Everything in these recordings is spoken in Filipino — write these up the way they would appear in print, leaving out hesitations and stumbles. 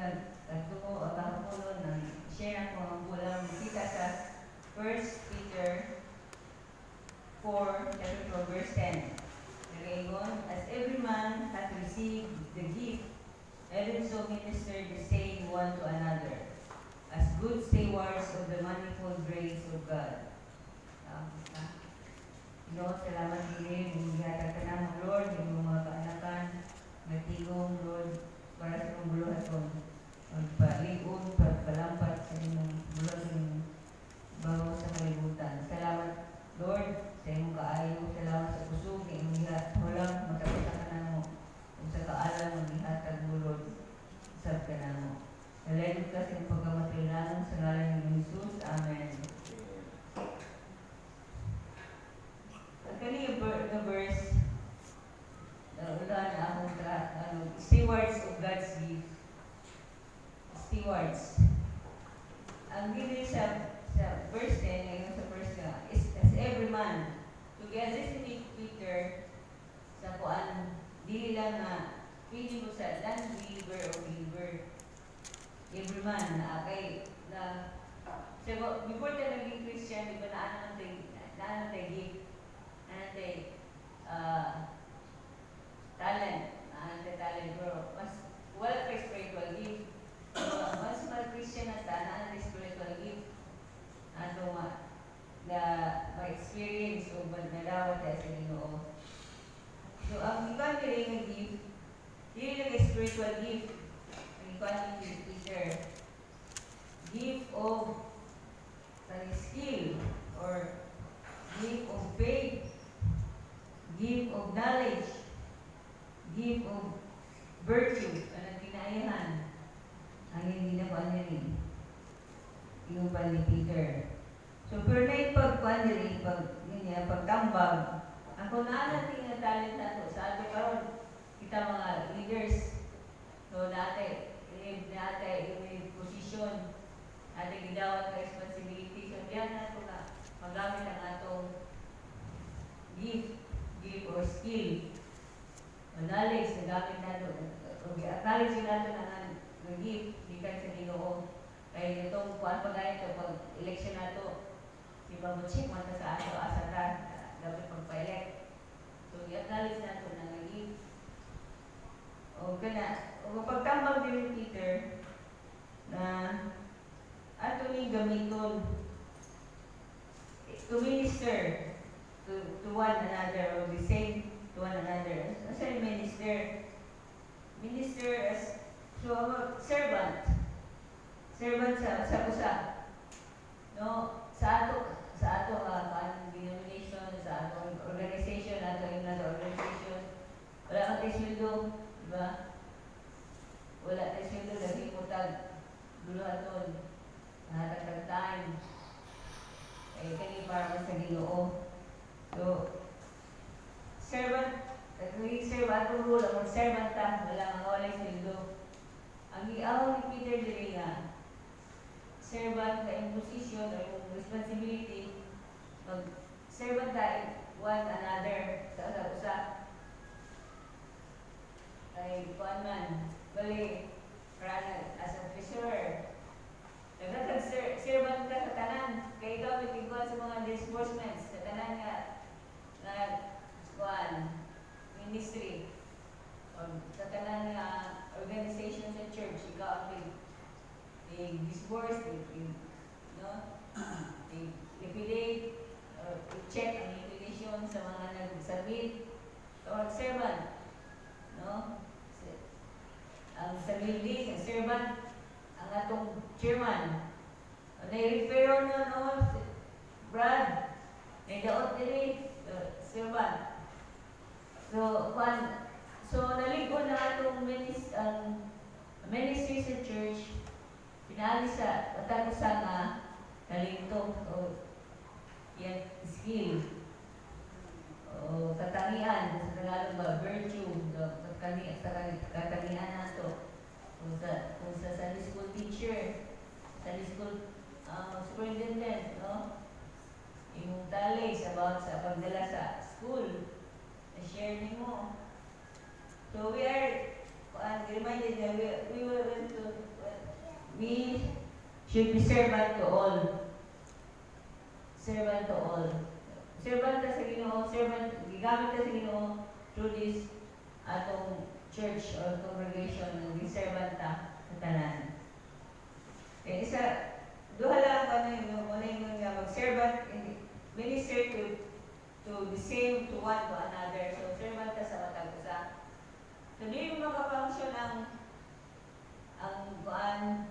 nagtuko o kahapulo ng share ako ang bulang kita sa 1 Peter 4, chapter 4, verse 10. Nagaingon, as every man hath received the gift, even so minister the same one to another, as good stewards of the manifold grace of God. Lord, salamat din yung gihatag ka ng Lord, yung mga kaanakan, natigong Lord, para sa mga buluhaton, magpalikod, pagpalampat sa inyong buluhaton, bago sa kalibutan. Salamat, Lord, sa iyong kaayo, salamat sa puso, sa iyong gihatag, matapos ka na mo, kung sa kaalam, maghihatag mo, Lord, sab ka na mo. Nalayon ka sa iyong pagkamatulanan sa ngalan ng Jesus. Amen. Kani the verse ulan akong stewards of God's gift. Stewards. Ang dili sa verse 10 ngayon sa verse na is as every man. Together si Peter sa kuan dili lang na pili mo sa non-believer o believer. Every man na kay na before tayo naging Christian, di ba naano tayo gift. Ante talent, bro. Mas wala ka spiritual gift. Mas mag-Christian na ta, spiritual gift. Ano na ma-experience o nalawat sa Ginoo. So, ang ikan nila yung gift, hindi lang spiritual gift. Ang ikan ni Peter, gift of skill or gift of faith, gift of knowledge, gift of virtue, anong tinaayahan, ang hindi na kuandirin, yung pa ni Peter. So, pero na yung pagtambag, ako na natin na talent nato sa ato karon kita mga leaders. So, dati yung position, natin gidawat ka responsibility. So, diyan na ito na magamit ang atong gift or skill o knowledge na gamit nato o acknowledge nato na gift gikan sa Ginoo. Kaya itong kuan pagaya ito pag election nato di ba mo check man sa ato asa ta dapat pagpa-elect. So i-acknowledge nato na gift o pagtambag din ni Peter na ato ni gamiton to minister to one another or the same to one another. As minister as servant sa usa. No, sa ato denomination, sa ato organization, organization. Wala kang tesyodo, di ba? Wala tesyodo lagi mo tag duluhaton. Nahatag time. Kani para sa Ginoo. So, servant, atong rule, ang servant ta, wala mga walay sildo. Ang iaw ni Peter diri nga, servant ka yung position o yung responsibility, mag-servant ta one another sa usa. Ay, kuan man, bali, as a treasurer, servant ka sa tanan, kaya ikaw may sa mga disbursements, sa tanan nga, ministry o sa tanan nga organization sa church, ikaw ang disburse, liquidate, check ang liquidation sa mga nag-submit o servant, no? Ang submit ang servant, ang atong chairman, na-refer Brad, naidaot diri, servant. So naligo na atong ministry sa church, pinali sa matagsa nga talento o yan skill o katangian sa Tagalog ba virtue katangian nato kung sa Sunday school teacher, Sunday school superintendent, no? Yung knowledge about sa pagdala sa school na-share mo. So we are reminded that we were going to we should be servant to all. Servant to all. Servant ta sa Ginoo, servant, gigamit ta sa Ginoo through this atong church or congregation, ng servant ta sa tanan. Eh, isa, duha lang pa na yung muna yung mag-servant, minister to the same, to one to another. So, servant ta sa matag usa. So, di yung makafunction ang kuan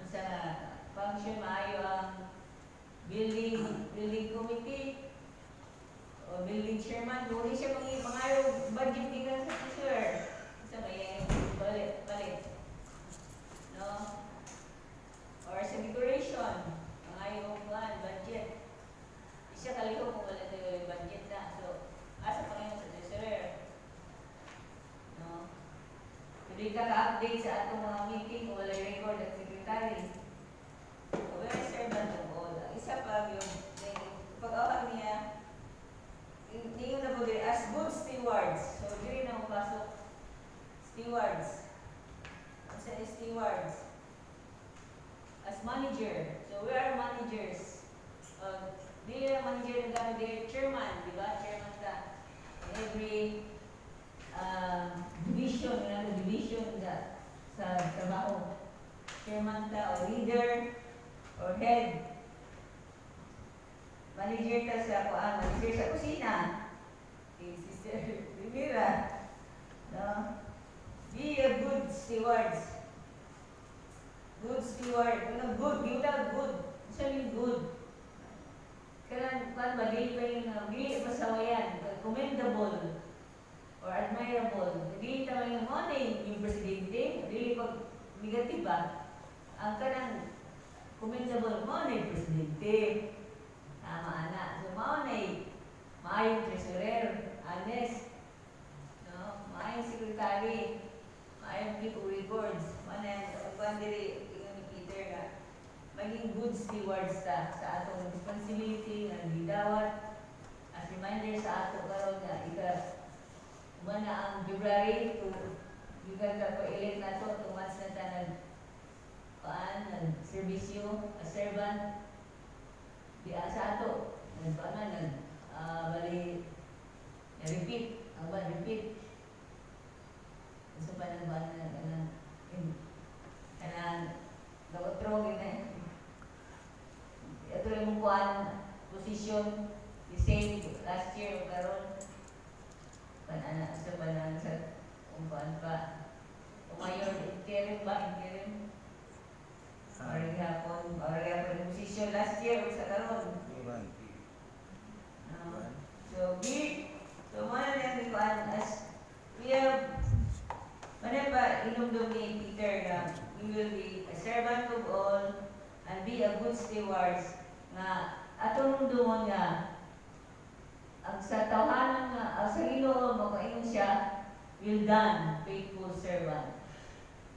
sa function maayo ang building committee o building chairman. Doon siya mangayo budget gikan sa teacher. Sa may palit. No? Or sa decoration, mangayo kuan budget. Siya kaliho kung wala tayo budget na. So, asa pa ngayon sa treasurer. No? Hindi ka ka-update sa atong mga meeting kung wala record at secretary. So, we are servant of all. Isa pa yung pag-awag niya, hindi yun na po as good stewards. So, hindi na mapasok. Stewards. As stewards. As manager. So, we are managers. Hindi na manager na gamit din chairman, di ba? Chairman ka. In every division sa trabaho. Chairman ka o leader or head. Manager ka sa kuan, manager sa kusina. Si Sister Rivera. No? Be a good steward. Good steward. Ano good? Yung lang good. Isa yung good. Kailan kuan ba? Dili masawayan. Commendable. Or admirable. Dili tama yung money. Yung presidente. Dili pag negatiba. Ang kanang commendable money presidente. Tama na. So, maayong treasurer, honest, no? Maayong secretary, maayong people records, pandiri, tingnan ni Peter na, maging good stewards ta sa atong responsibility na gidawat, as reminder sa ato karon nga, umana ang February, gikan ka pa-elect na to, 2 months na ta nag-servisyo, a servant, di asa ato, bali, repeat, repeat. Gusto pa ng otro, ito yung kuhaan, position, the same last year, karon sa kuhaan pa, umayor, interim ba, interim? Orang hapon yung position last year, sa karon. So, mana na yung kuhaan, as we have, mana ba inumdum ni Peter na we will be a servant of all and be a good stewards nga atong dumon nga ang sa tawhanan nga sa Ginoo makaingon siya, well done, faithful servant.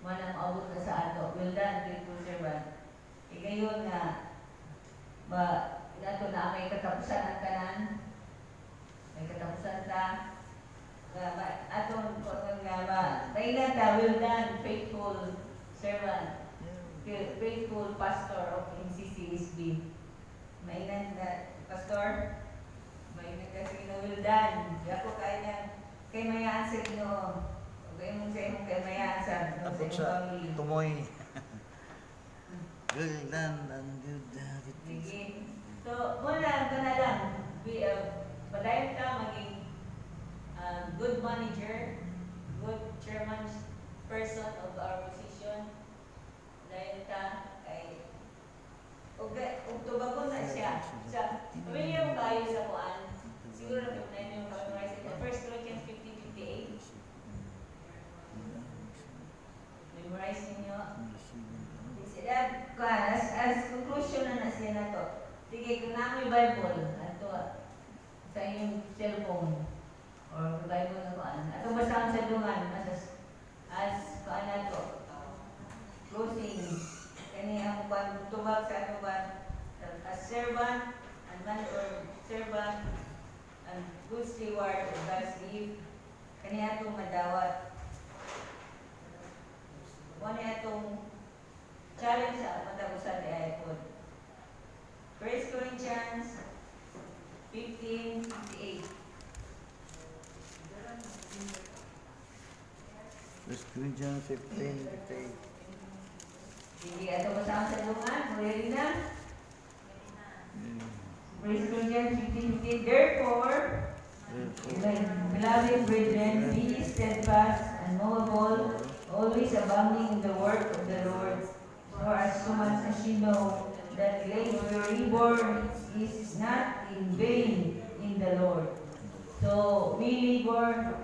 Manang maabot na sa ato, well done, faithful servant. Igayon nga nato na may katapusan ang tanan, may katapusan ta atong mainan ta, well done, faithful servant, faithful pastor of NCCSB. Mainan na pastor, mainan kasi na well done. Di ako kaya mayaan sa Ginoo. Okay mo sa imong kay mayaan sa imong family. Tumoy. Well done and good habit. So, muna ka na lang. Padayon ka maging good manager, good chairman person of our position. Dahil ka kay tubagon na siya. Pamilya mo kayo sa kuan. Siguro na yung memorize ito. 1 Corinthians 15:58. Memorize ninyo. As conclusion na siya na to. Sige, kung namin Bible, ato sa inyong cellphone, or Bible na kuan. Ato basahan sa dungan, as kuan na to. Closing. Kani ang kuan tubag sa ano ba? As servant, and man or servant, and good steward of God's gift. Kani atong madawat. Kani atong challenge sa matapusan ni iPhone. 1 Corinthians 15:58. First Corinthians 15:58. Hindi ato kasama sa lungan, ready na? 1 Corinthians 15:58. Therefore, beloved brethren, be steadfast and immovable, always abounding in the work of the Lord, for as much as you know that your labor is not in vain in the Lord. So we labor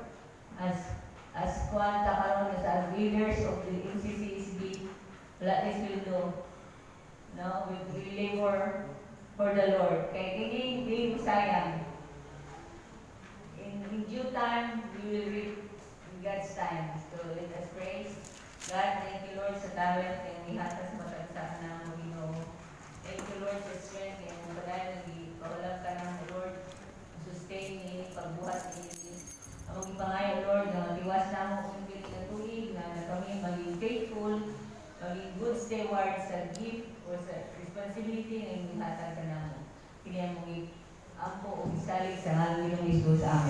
as kwanta karon as leaders of the MCCSB, wala is will do. No, we labor for the Lord. Kaya hindi sayang. In due time, we will reap in God's time. So let us pray. God, thank you Lord sa talent and ihatas matagsa na mo Ginoo. Thank you Lord sa strength and padayon nagipaulag ka ng Lord. Sustain ni pagbuhat ni ang ipangayo Lord na liwas na mo kung pilit na tuig na kami maging faithful, maging good stewards sa gift o sa responsibility na ihatag ka na mo. Kaya mo ampo o isalig sa ngalan ni Jesus. Amen.